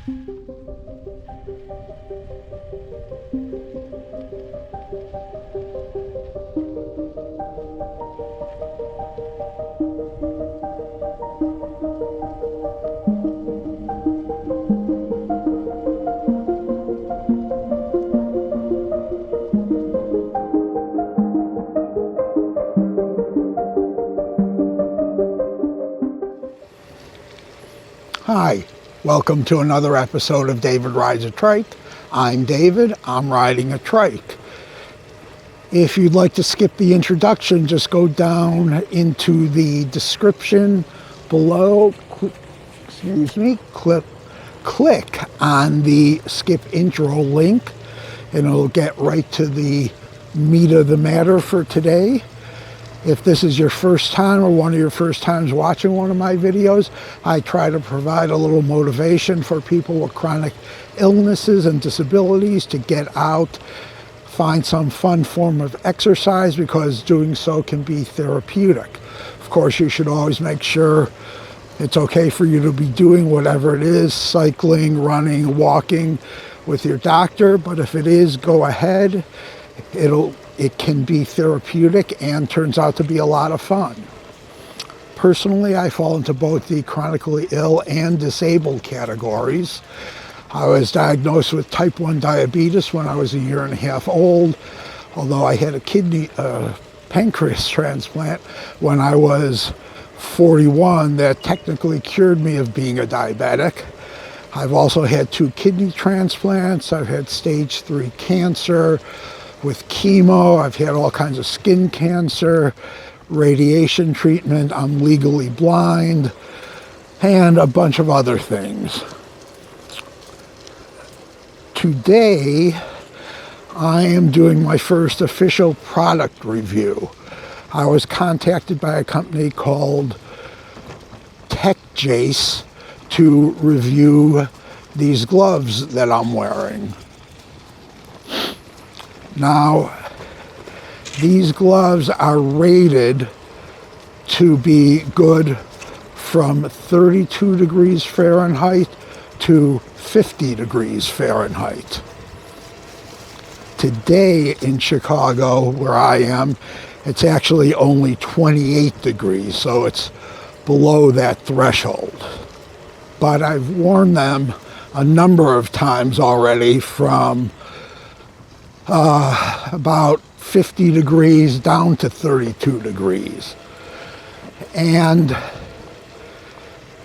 Hi, welcome to another episode of David Rides a Trike. I'm David, I'm riding a trike. If you'd like to skip the introduction, just go down into the description below, click on the skip intro link and it'll get right to the meat of the matter for today. If this is your first time or one of your first times watching one of my videos, I try to provide a little motivation for people with chronic illnesses and disabilities to get out, find some fun form of exercise, because doing so can be therapeutic. Of course, you should always make sure it's okay for you to be doing whatever it is, cycling, running, walking, with your doctor, but if it is, go ahead. It can be therapeutic and turns out to be a lot of fun. Personally, I fall into both the chronically ill and disabled categories. I was diagnosed with type 1 diabetes when I was 1.5 years old, although I had a pancreas transplant when I was 41 that technically cured me of being a diabetic. I've also had 2 kidney transplants. I've had stage 3 cancer with chemo. I've had all kinds of skin cancer, radiation treatment. I'm legally blind, and a bunch of other things. Today, I am doing my first official product review. I was contacted by a company called Techjayse to review these gloves that I'm wearing. Now, these gloves are rated to be good from 32 degrees Fahrenheit to 50 degrees Fahrenheit. Today in Chicago, where I am, it's actually only 28 degrees, so it's below that threshold. But I've worn them a number of times already, from about 50 degrees down to 32 degrees. And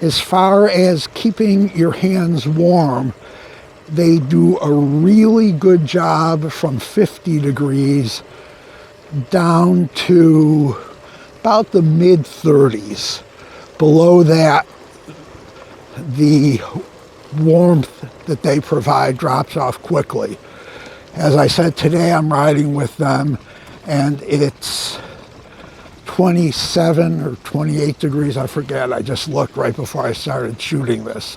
as far as keeping your hands warm, they do a really good job from 50 degrees down to about the mid-30s. Below that, the warmth that they provide drops off quickly. As I said, today I'm riding with them, and it's 27 or 28 degrees, I forget. I just looked right before I started shooting this.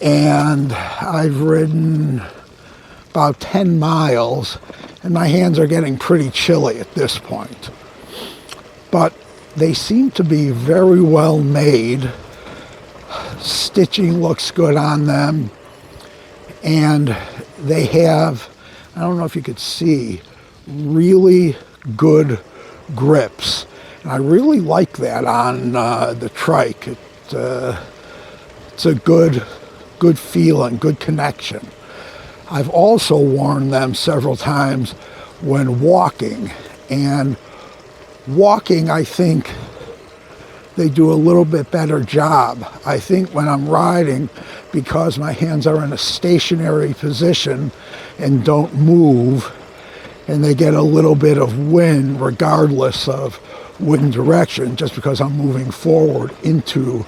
And I've ridden about 10 miles, and my hands are getting pretty chilly at this point. But they seem to be very well made. Stitching looks good on them, and they have, I don't know if you could see, really good grips. And I really like that on the Trike. It's a good feeling, good connection. I've also worn them several times when walking, and walking, I think they do a little bit better job. I think when I'm riding, because my hands are in a stationary position and don't move, and they get a little bit of wind regardless of wind direction, just because I'm moving forward into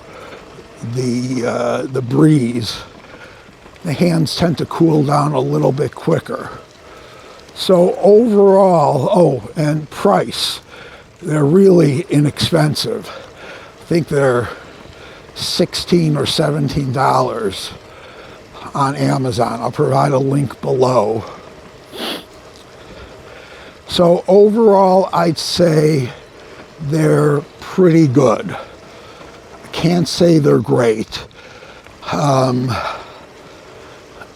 the breeze, the hands tend to cool down a little bit quicker. So overall, and price, they're really inexpensive. I think they're $16 or $17 on Amazon. I'll provide a link below. So overall, I'd say they're pretty good. I can't say they're great.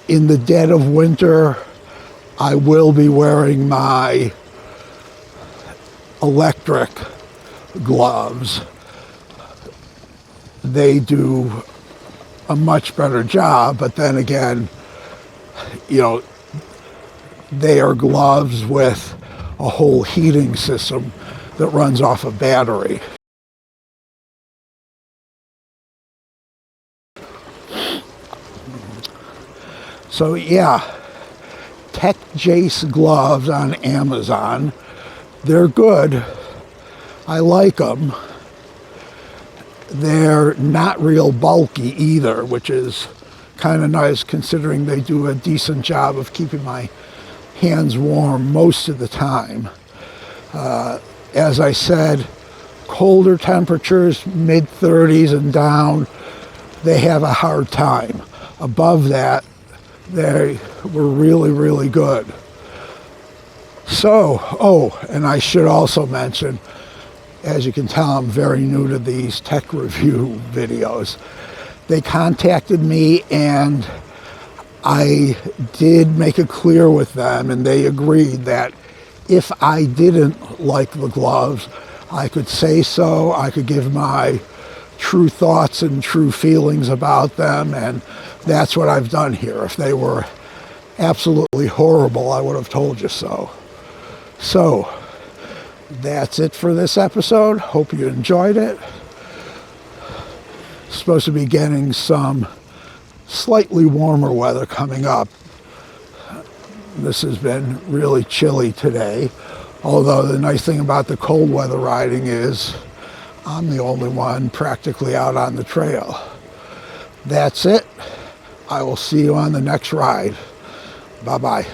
In the dead of winter, I will be wearing my electric gloves. They do a much better job, but then again, you know, they are gloves with a whole heating system that runs off a battery. So yeah, Techjayse gloves on Amazon. They're good. I like them. They're not real bulky either, which is kind of nice considering they do a decent job of keeping my hands warm most of the time. As I said, colder temperatures, mid-30s and down, they have a hard time. Above that, they were really, really good. So, oh, and I should also mention, as you can tell, I'm very new to these tech review videos. They contacted me and I did make it clear with them, and they agreed that if I didn't like the gloves, I could say so. I could give my true thoughts and true feelings about them, and that's what I've done here. If they were absolutely horrible, I would have told you so. So, that's it for this episode. Hope you enjoyed it. Supposed to be getting some slightly warmer weather coming up. This has been really chilly today, although the nice thing about the cold weather riding is I'm the only one practically out on the trail. That's it. I will see you on the next ride. Bye-bye.